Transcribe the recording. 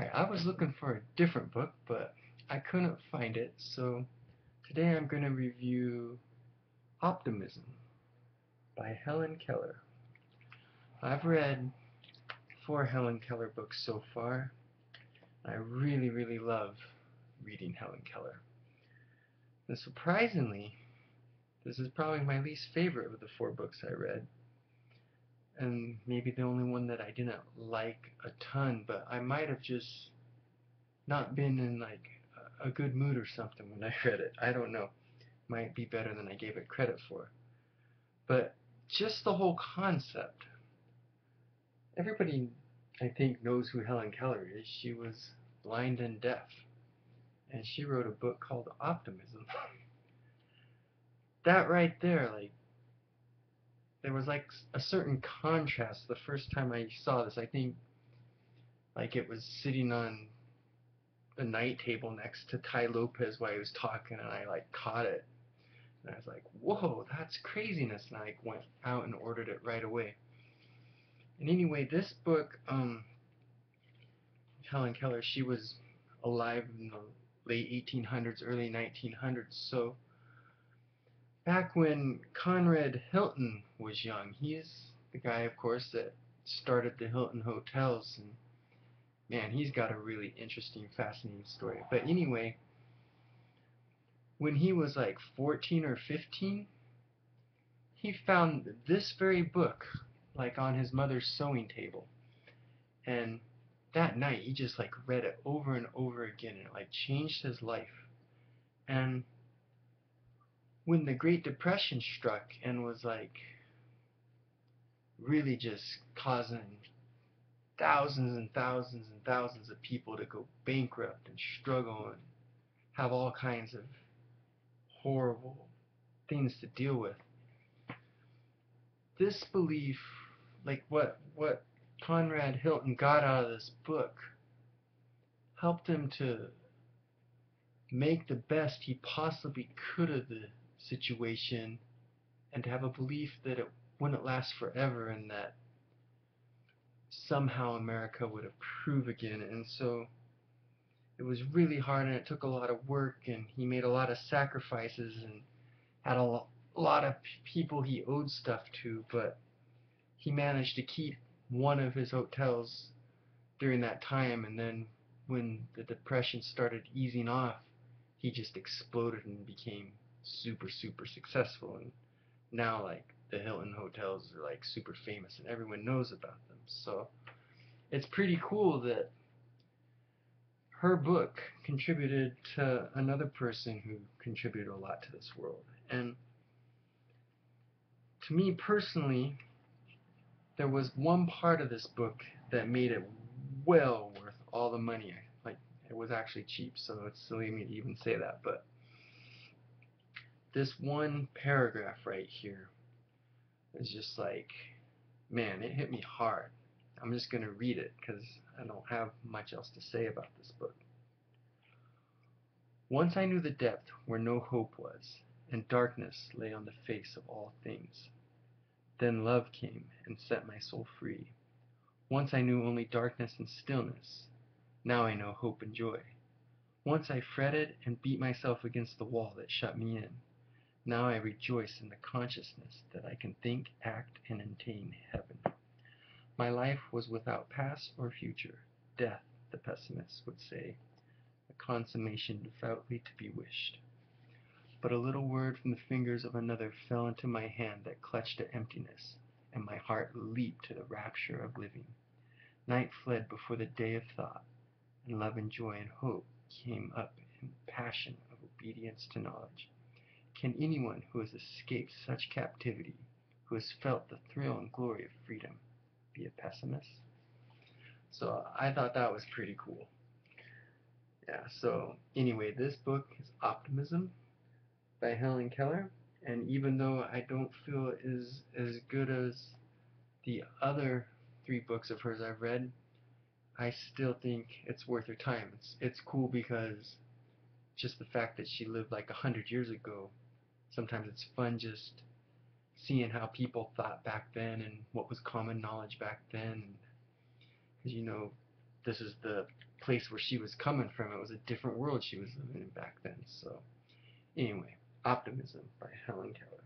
I was looking for a different book, but I couldn't find it, so today I'm going to review Optimism by Helen Keller. I've read 4 Helen Keller books so far. I really love reading Helen Keller. And surprisingly, this is probably my least favorite of the 4 books I read, and maybe the only one that I didn't like a ton, but I might have just not been in like a good mood or something when I read it. I don't know. Might be better than I gave it credit for. But just the whole concept. Everybody, I think, knows who Helen Keller is. She was blind and deaf, and she wrote a book called Optimism. That right there, like, there was like a certain contrast the first time I saw this. I think like it was sitting on the night table next to Ty Lopez while he was talking, and I like caught it. And I was like, whoa, that's craziness. And I went out and ordered it right away. And anyway, this book, Helen Keller, she was alive in the late 1800s, early 1900s. So back when Conrad Hilton was young, he's the guy, of course, that started the Hilton hotels. And man, he's got a really interesting, fascinating story. But anyway, when he was like 14 or 15, he found this very book like on his mother's sewing table. And that night he just like read it over and over again, and it like changed his life. And when the Great Depression struck and was like really just causing thousands and thousands and thousands of people to go bankrupt and struggle and have all kinds of horrible things to deal with, this belief, like what Conrad Hilton got out of this book, helped him to make the best he possibly could of the situation, and to have a belief that it wouldn't last forever, and that somehow America would improve again. And so it was really hard, and it took a lot of work, and he made a lot of sacrifices and had a lot of people he owed stuff to, but he managed to keep one of his hotels during that time. And then when the depression started easing off, he just exploded and became super successful. And now like the Hilton hotels are like super famous and everyone knows about them. So it's pretty cool that her book contributed to another person who contributed a lot to this world. And to me personally, there was one part of this book that made it well worth all the money. Like, it was actually cheap, so it's silly of me to even say that, but this one paragraph right here is just like, man, it hit me hard. I'm just going to read it because I don't have much else to say about this book. Once I knew the depth where no hope was, and darkness lay on the face of all things. Then love came and set my soul free. Once I knew only darkness and stillness. Now I know hope and joy. Once I fretted and beat myself against the wall that shut me in. Now I rejoice in the consciousness that I can think, act, and attain heaven. My life was without past or future. Death, the pessimists would say, a consummation devoutly to be wished. But a little word from the fingers of another fell into my hand that clutched at emptiness, and my heart leaped to the rapture of living. Night fled before the day of thought, and love and joy and hope came up in passion of obedience to knowledge. Can anyone who has escaped such captivity, who has felt the thrill and glory of freedom, be a pessimist? So I thought that was pretty cool. Yeah, so anyway, this book is Optimism by Helen Keller, and even though I don't feel it is as good as the other 3 books of hers I've read, I still think it's worth your time. It's cool because just the fact that she lived like 100 years ago, sometimes it's fun just seeing how people thought back then and what was common knowledge back then. Because this is the place where she was coming from. It was a different world she was living in back then. So anyway, Optimism by Helen Keller.